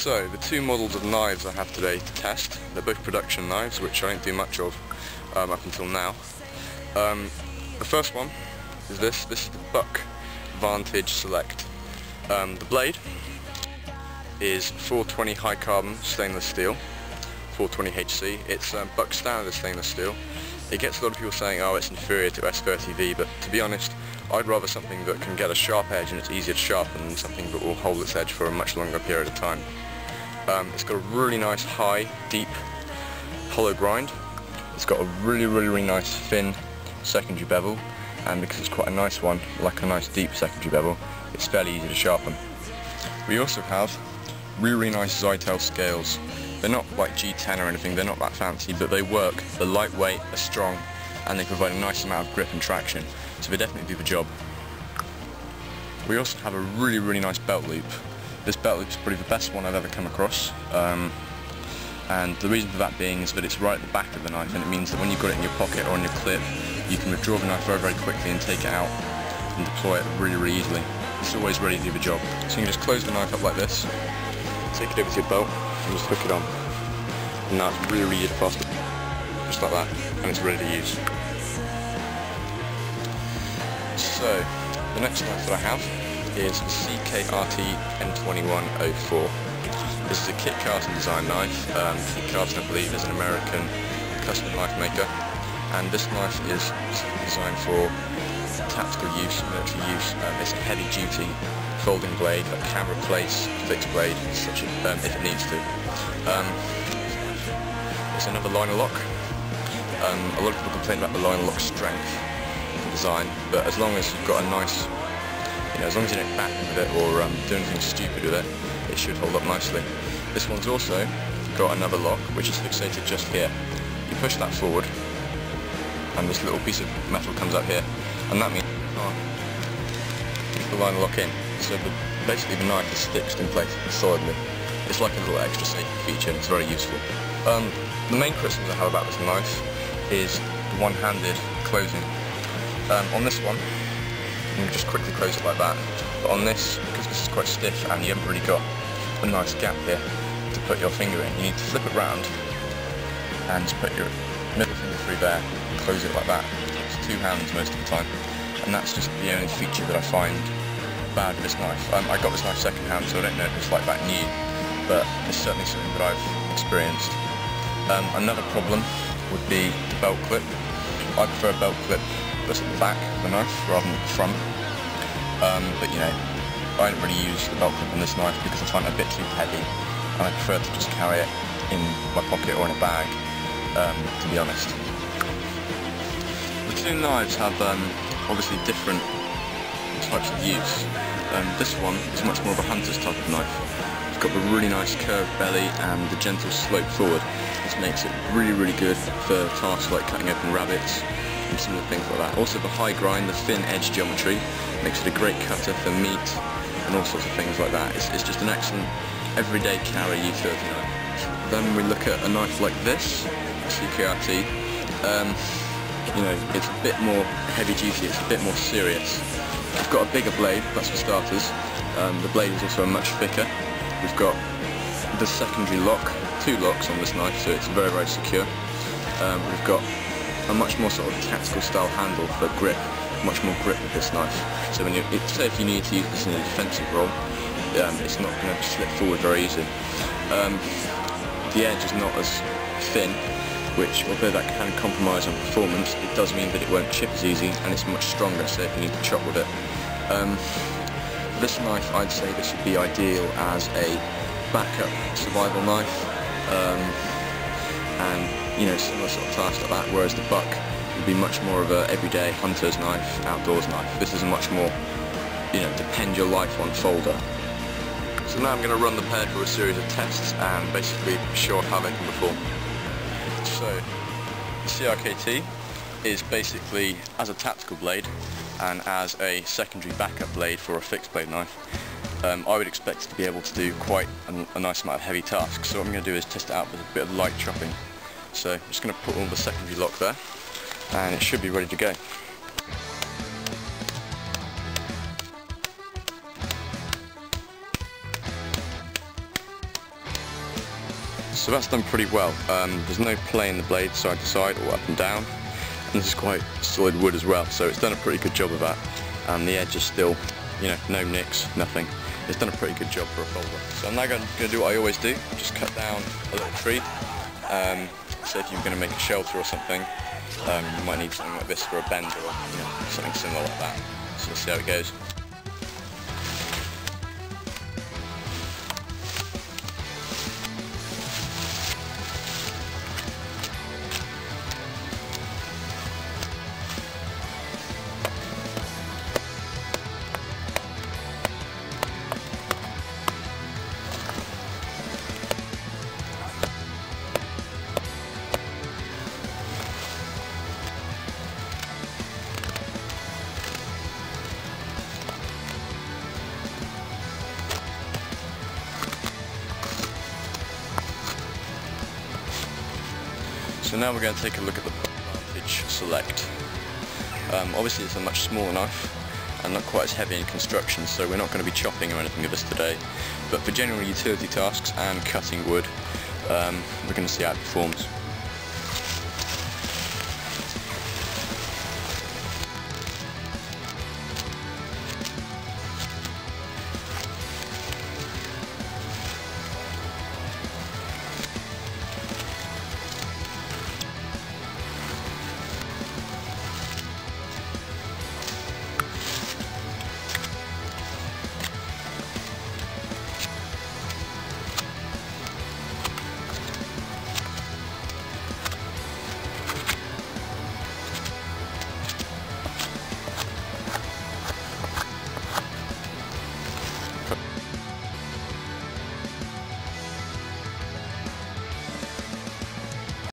So, the two models of knives I have today to test, they're both production knives, which I don't do much of up until now. The first one is this is the Buck Vantage Select. The blade is 420 high carbon stainless steel, 420 HC. It's Buck standard stainless steel. It gets a lot of people saying, oh, it's inferior to S30V, but to be honest, I'd rather something that can get a sharp edge and it's easier to sharpen than something that will hold its edge for a much longer period of time. It's got a really nice high, deep, hollow grind. It's got a really nice thin secondary bevel, and because it's quite a nice one, like a nice deep secondary bevel, it's fairly easy to sharpen. We also have really nice Zytel scales. They're not like G10 or anything, they're not that fancy, but they work. They're lightweight, they're strong, and they provide a nice amount of grip and traction, so they definitely do the job. We also have a really nice belt loop. This belt loop is probably the best one I've ever come across, and the reason for that being is that it's right at the back of the knife, and it means that when you've got it in your pocket or on your clip, you can withdraw the knife very quickly and take it out and deploy it really easily. It's always ready to do the job. So you can just close the knife up like this, take it over to your belt, and just hook it on. And now it's really easy to fasten, just like that, and it's ready to use. So, the next knife that I have is the CRKT M21 04. This is a Kit Carton design knife. Kit Carton, I believe, is an American custom knife maker, and this knife is designed for tactical use, military use. It's a heavy duty folding blade that can replace a fixed blade if it needs to. It's another liner lock. A lot of people complain about the liner lock strength and design, but as long as you've got a nice, as long as you don't back with it or do anything stupid with it, it should hold up nicely. This one's also got another lock which is fixated just here. You push that forward and this little piece of metal comes out here, and that means keep the liner lock in. So basically the knife is fixed in place solidly. It's like a little extra safety feature and it's very useful. The main criticism I have about this knife is the one-handed closing. On this one, you can just quickly close it like that, but on this, because this is quite stiff and you haven't really got a nice gap here to put your finger in, you need to flip it round and just put your middle finger through there and close it like that. It's two hands most of the time, and that's just the only feature that I find bad with this knife. I got this knife second hand, so I don't know if it's like that new, but it's certainly something that I've experienced. Another problem would be the belt clip. I prefer a belt clip that's at the back of the knife rather than at the front. But I don't really use the belt clip on this knife because I find it a bit too heavy, and I prefer to just carry it in my pocket or in a bag, to be honest. The two knives have obviously different types of use. This one is much more of a hunter's type of knife. It's got the really nice curved belly and the gentle slope forward. This makes it really good for tasks like cutting open rabbits and similar things like that. Also the high grind, the thin edge geometry makes it a great cutter for meat and all sorts of things like that. It's just an excellent everyday carry utility knife. Then we look at a knife like this, CRKT. It's a bit more heavy duty, it's a bit more serious. It's got a bigger blade, that's for starters. The blade is also much thicker. We've got the secondary lock, two locks on this knife, so it's very secure. We've got a much more sort of tactical style handle for grip, much more grip with this knife. So when say if you need to use this in a defensive role, it's not going to slip forward very easily. The edge is not as thin, which, although that can compromise on performance, it does mean that it won't chip as easy, and it's much stronger, so if you need to chop with it. This knife, I'd say this would be ideal as a backup survival knife, and similar sort of tasks like that, whereas the Buck would be much more of a everyday hunter's knife, outdoors knife. This is a much more, depend your life on folder. So now I'm going to run the pair through a series of tests and basically show how they can perform. So, the CRKT is basically as a tactical blade and as a secondary backup blade for a fixed blade knife. I would expect it to be able to do quite a nice amount of heavy tasks, so what I'm going to do is test it out with a bit of light chopping. So I'm just going to put all the secondary lock there, and it should be ready to go. So that's done pretty well. There's no play in the blade side to side or up and down, and this is quite solid wood as well, so it's done a pretty good job of that. And the edge is still, you know, no nicks, nothing. It's done a pretty good job for a folder. So I'm now going to do what I always do, just cut down a little tree. So if you're going to make a shelter or something, you might need something like this for a bend or something similar like that. So let's see how it goes. So now we're going to take a look at the Vantage Select. Obviously it's a much smaller knife and not quite as heavy in construction, so we're not going to be chopping or anything of this today. But for general utility tasks and cutting wood, we're going to see how it performs.